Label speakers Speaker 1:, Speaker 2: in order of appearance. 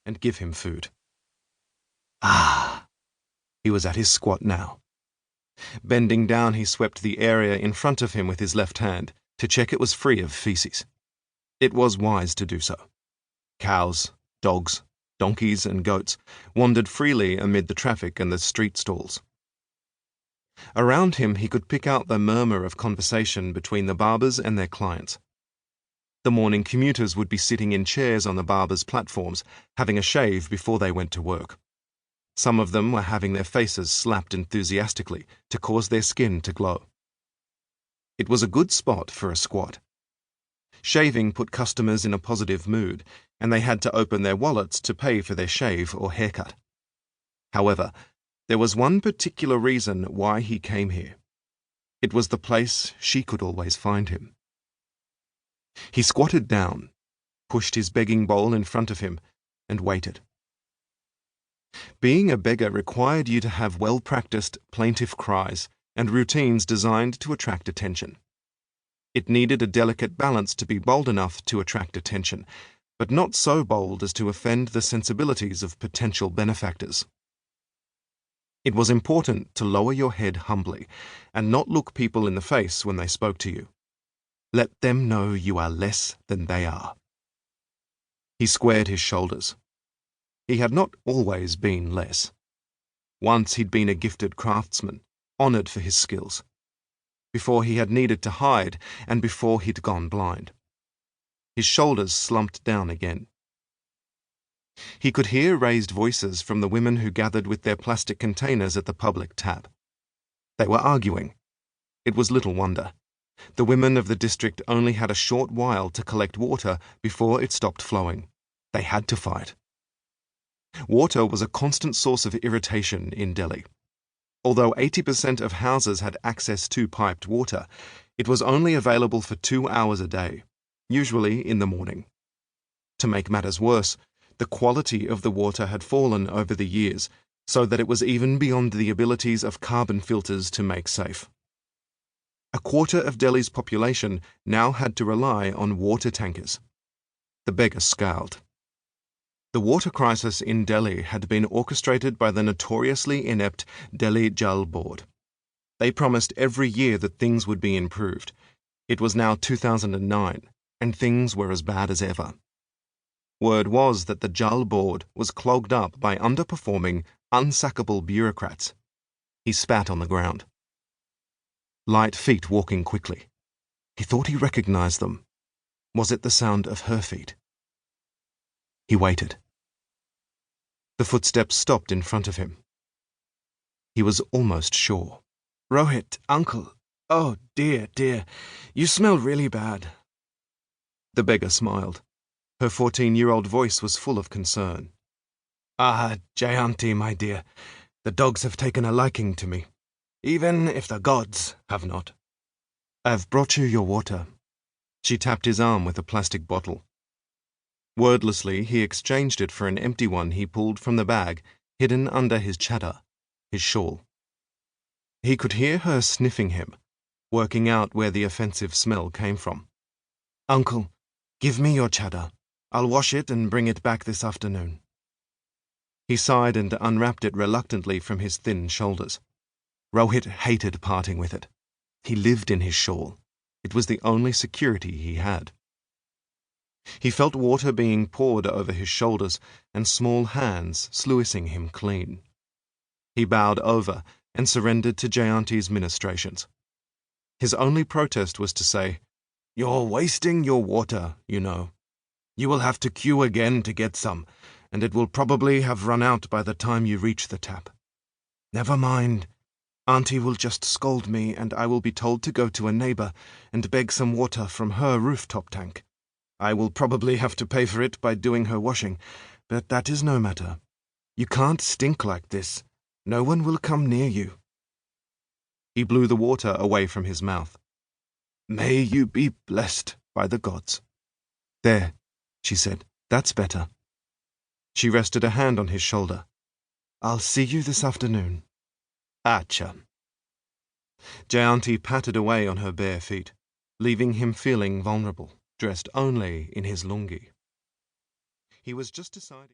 Speaker 1: and give him food. Ah! He was at his squat now. Bending down, he swept the area in front of him with his left hand to check it was free of feces. It was wise to do so. Cows, dogs, donkeys, and goats wandered freely amid the traffic and the street stalls. Around him he could pick out the murmur of conversation between the barbers and their clients. The morning commuters would be sitting in chairs on the barbers' platforms, having a shave before they went to work. Some of them were having their faces slapped enthusiastically to cause their skin to glow. It was a good spot for a squat. Shaving put customers in a positive mood, and they had to open their wallets to pay for their shave or haircut. However, there was one particular reason why he came here. It was the place she could always find him. He squatted down, pushed his begging bowl in front of him, and waited. Being a beggar required you to have well-practiced plaintive cries and routines designed to attract attention. It needed a delicate balance to be bold enough to attract attention, but not so bold as to offend the sensibilities of potential benefactors. It was important to lower your head humbly and not look people in the face when they spoke to you. Let them know you are less than they are. He squared his shoulders. He had not always been less. Once he'd been a gifted craftsman, honored for his skills. Before he had needed to hide and before he'd gone blind. His shoulders slumped down again. He could hear raised voices from the women who gathered with their plastic containers at the public tap. They were arguing. It was little wonder. The women of the district only had a short while to collect water before it stopped flowing. They had to fight. Water was a constant source of irritation in Delhi. Although 80% of houses had access to piped water, it was only available for 2 hours a day, usually in the morning. To make matters worse, the quality of the water had fallen over the years, so that it was even beyond the abilities of carbon filters to make safe. A quarter of Delhi's population now had to rely on water tankers. The beggar scowled. The water crisis in Delhi had been orchestrated by the notoriously inept Delhi Jal Board. They promised every year that things would be improved. It was now 2009, and things were as bad as ever. Word was that the Jal Board was clogged up by underperforming, unsackable bureaucrats. He spat on the ground. Light feet walking quickly. He thought he recognized them. Was it the sound of her feet? He waited. The footsteps stopped in front of him. He was almost sure. "Rohit, uncle. Oh, dear, dear. You smell really bad." The beggar smiled. Her 14-year-old voice was full of concern. "Ah, Jayanti, my dear, the dogs have taken a liking to me, even if the gods have not. I've brought you your water." She tapped his arm with a plastic bottle. Wordlessly, he exchanged it for an empty one he pulled from the bag, hidden under his chadar, his shawl. He could hear her sniffing him, working out where the offensive smell came from. "Uncle, give me your chadar. I'll wash it and bring it back this afternoon." He sighed and unwrapped it reluctantly from his thin shoulders. Rohit hated parting with it. He lived in his shawl. It was the only security he had. He felt water being poured over his shoulders and small hands sluicing him clean. He bowed over and surrendered to Jayanti's ministrations. His only protest was to say, "You're wasting your water, you know. You will have to queue again to get some, and it will probably have run out by the time you reach the tap. Never mind. Auntie will just scold me, and I will be told to go to a neighbor and beg some water from her rooftop tank. I will probably have to pay for it by doing her washing, but that is no matter. You can't stink like this. No one will come near you." He blew the water away from his mouth. "May you be blessed by the gods." "There," she said. "That's better." She rested a hand on his shoulder. "I'll see you this afternoon." "Acha." Jayanti pattered away on her bare feet, leaving him feeling vulnerable, dressed only in his lungi. He was just deciding